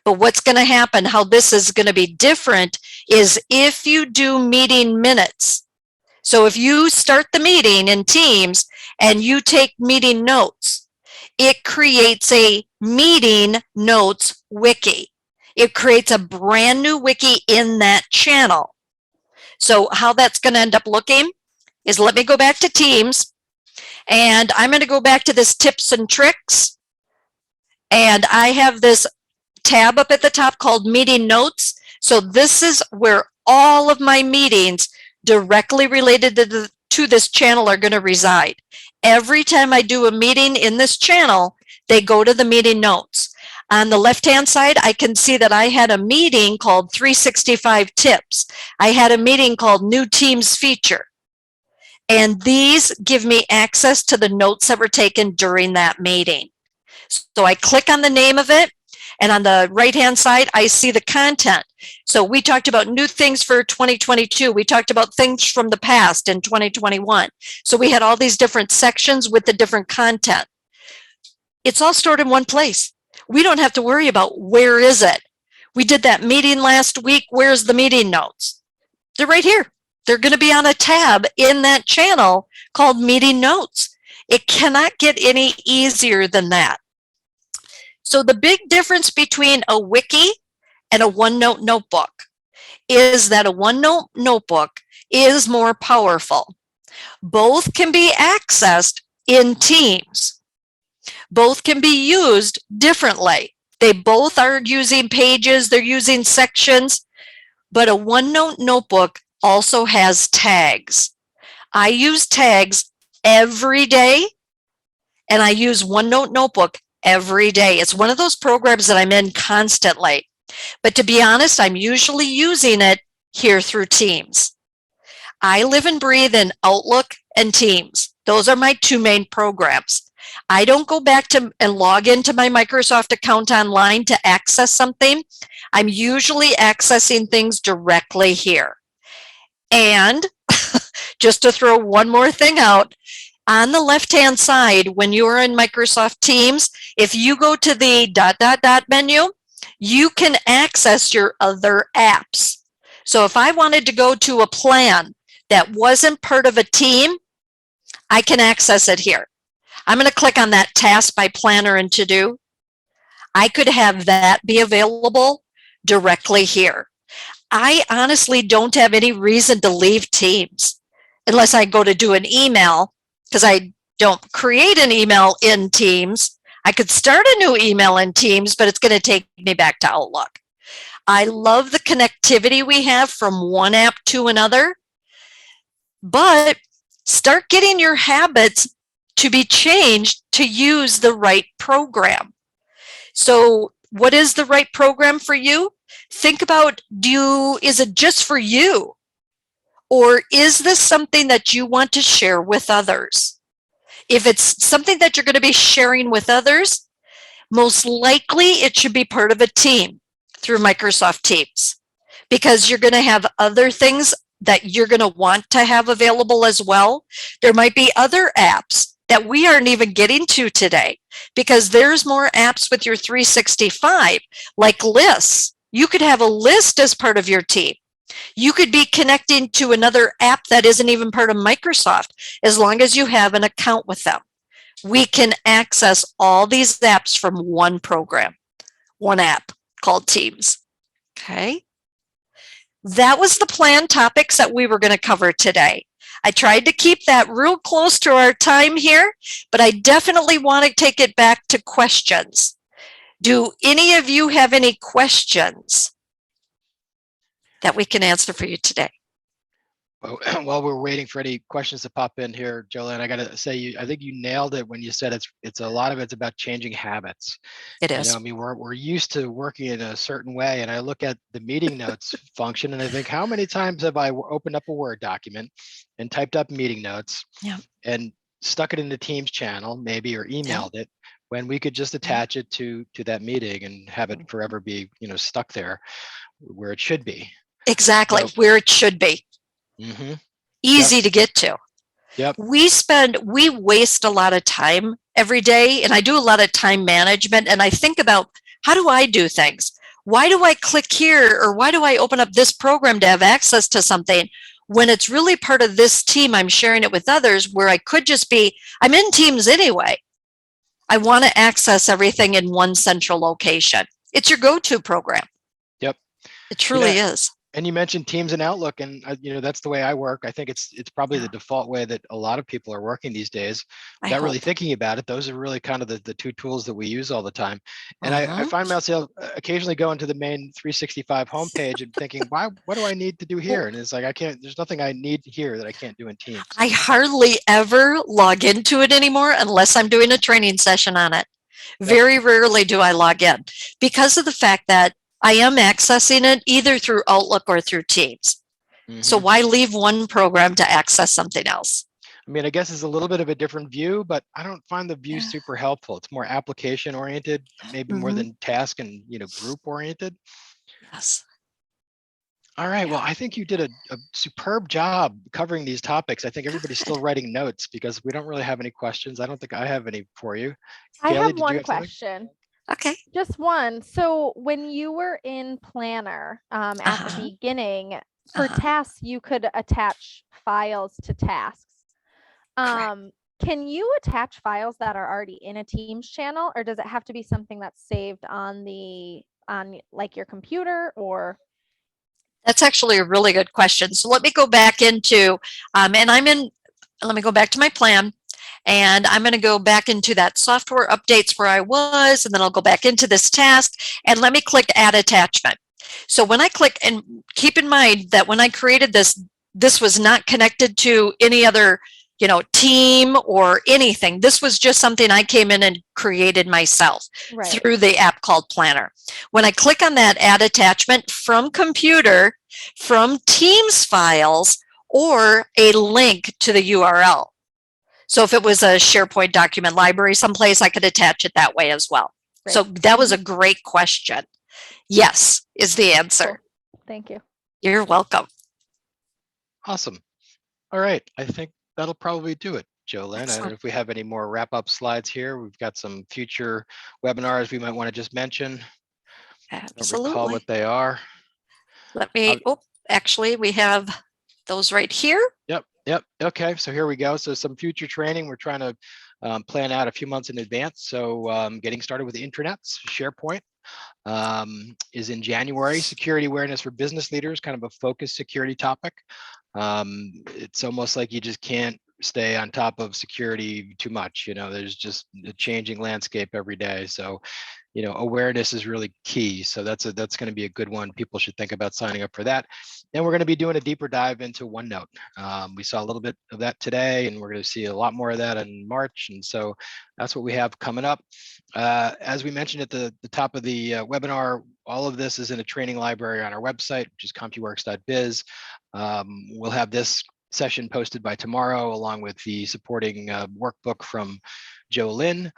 But what's going to happen, how this is going to be different, is if you do meeting minutes. So if you start the meeting in Teams and you take meeting notes, it creates a meeting notes wiki. It creates a brand new wiki in that channel. So how that's going to end up looking is, let me go back to Teams, and I'm going to go back to this tips and tricks. And I have this tab up at the top called meeting notes. So this is where all of my meetings directly related to this channel are going to reside. Every time I do a meeting in this channel, they go to the meeting notes. On the left-hand side, I can see that I had a meeting called 365 Tips. I had a meeting called New Teams Feature. And these give me access to the notes that were taken during that meeting. So I click on the name of it, and on the right-hand side, I see the content. So we talked about new things for 2022. We talked about things from the past in 2021. So we had all these different sections with the different content. It's all stored in one place. We don't have to worry about where is it. We did that meeting last week. Where's the meeting notes? They're right here. They're going to be on a tab in that channel called meeting notes. It cannot get any easier than that. So the big difference between a wiki and a OneNote notebook is that a OneNote notebook is more powerful. Both can be accessed in Teams. Both can be used differently. They both are using pages, they're using sections, but a OneNote notebook also has tags. I use tags every day, and I use OneNote notebook every day. It's one of those programs that I'm in constantly. But to be honest, I'm usually using it here through Teams. I live and breathe in Outlook and Teams. Those are my two main programs. I don't go back to and log into my Microsoft account online to access something. I'm usually accessing things directly here. And just to throw one more thing out, on the left-hand side, when you're in Microsoft Teams, if you go to the ... menu, you can access your other apps. So if I wanted to go to a plan that wasn't part of a team, I can access it here. I'm going to click on that task by planner and to do. I could have that be available directly here. I honestly don't have any reason to leave Teams unless I go to do an email, because I don't create an email in Teams. I could start a new email in Teams, but it's going to take me back to Outlook. I love the connectivity we have from one app to another, but start getting your habits to be changed to use the right program. So what is the right program for you? Think about, is it just for you? Or is this something that you want to share with others? If it's something that you're going to be sharing with others, most likely it should be part of a team through Microsoft Teams, because you're going to have other things that you're going to want to have available as well. There might be other apps that we aren't even getting to today, because there's more apps with your 365, like lists. You could have a list as part of your team. You could be connecting to another app that isn't even part of Microsoft, as long as you have an account with them. We can access all these apps from one program, one app called Teams. Okay. That was the planned topics that we were going to cover today. I tried to keep that real close to our time here, but I definitely want to take it back to questions. Do any of you have any questions that we can answer for you today? Well, while we're waiting for any questions to pop in here, Jolene, I got to say, I think you nailed it when you said it's a lot of it's about changing habits. It is. I mean, we're used to working in a certain way, and I look at the meeting notes function, and I think, how many times have I opened up a Word document and typed up meeting notes, and stuck it in the Teams channel, maybe, or emailed it, when we could just attach it to that meeting and have it forever be, stuck there where it should be. Exactly, where it should be. Easy to get to. We waste a lot of time every day, and I do a lot of time management, and I think about, how do I do things? Why do I click here, or why do I open up this program to have access to something when it's really part of this team? I'm sharing it with others, where I could just be, I'm in Teams anyway. I want to access everything in one central location. It's your go-to program. It truly is. And you mentioned Teams and Outlook, and that's the way I work. I think it's probably the default way that a lot of people are working these days. Without really thinking about it, those are really kind of the two tools that we use all the time. And I find myself occasionally going to the main 365 homepage and thinking, what do I need to do here? And it's like, there's nothing I need here that I can't do in Teams. I hardly ever log into it anymore unless I'm doing a training session on it. Very rarely do I log in, because of the fact that I am accessing it either through Outlook or through Teams. So why leave one program to access something else? I mean, I guess it's a little bit of a different view, but I don't find the view super helpful. It's more application oriented, maybe more than task and group oriented. Yes. All right. Well, I think you did a superb job covering these topics. I think everybody's still writing notes, because we don't really have any questions. I don't think I have any for you. I Kaylee, have one question. Okay. Just one. So when you were in Planner at the beginning, for tasks, you could attach files to tasks. Can you attach files that are already in a Teams channel, or does it have to be something that's saved on like your computer, or? That's actually a really good question. So let me go back into, let me go back to my plan. And I'm going to go back into that software updates where I was, and then I'll go back into this task, and let me click add attachment. So when I click, and keep in mind that when I created this was not connected to any other, team or anything. This was just something I came in and created myself through the app called Planner. When I click on that add attachment from computer, from Teams files, or a link to the URL. So if it was a SharePoint document library someplace, I could attach it that way as well. Great. So that was a great question. Yes, is the answer. Cool. Thank you. You're welcome. Awesome. All right. I think that'll probably do it, Jolene. I don't Excellent. know if we have any more wrap-up slides here. We've got some future webinars we might want to just mention. I don't recall Absolutely. what they are. Let me, oh, actually, we have those right here. Yep. Okay, so here we go. So some future training we're trying to plan out a few months in advance. So getting started with intranets, SharePoint is in January. Security awareness for business leaders, kind of a focused security topic. It's almost like you just can't stay on top of security too much. You know, there's just a changing landscape every day. So, you know, awareness is really key. So that's going to be a good one. People should think about signing up for that. And we're going to be doing a deeper dive into OneNote. We saw a little bit of that today, and we're going to see a lot more of that in March. And so that's what we have coming up. As we mentioned at the top of the webinar, all of this is in a training library on our website, which is CompuWorks.biz. We'll have this session posted by tomorrow, along with the supporting workbook from Jolene.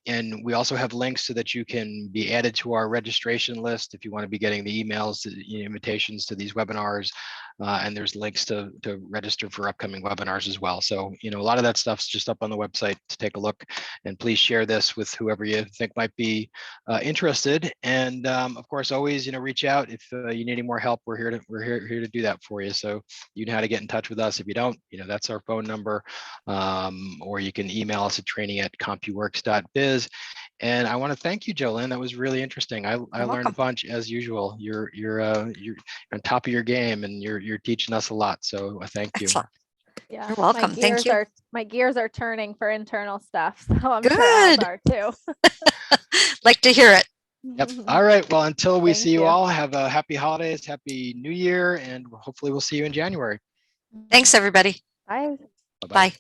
And we also have links so that you can be added to our registration list if you want to be getting the emails, the invitations to these webinars. And there's links to register for upcoming webinars as well. So, you know, a lot of that stuff's just up on the website to take a look. And please share this with whoever you think might be interested. And of course, always, you know, reach out if you need any more help. We're here to do that for you. So you know how to get in touch with us. If you don't, you know, that's our phone number, or you can email us at training@compuworks.biz. And I want to thank you, Jolene. That was really interesting. I learned a bunch as usual. You're on top of your game, and you're teaching us a lot. So thank you. Excellent. Yeah, You're welcome. Thank you. My gears are turning for internal stuff, so I'm Good. sure ours are too. Like to hear it. Yep. All right. Well, until we Thank see you you. all, have a happy holidays, happy New Year, and hopefully we'll see you in January. Thanks, everybody. Bye. Bye-bye. Bye.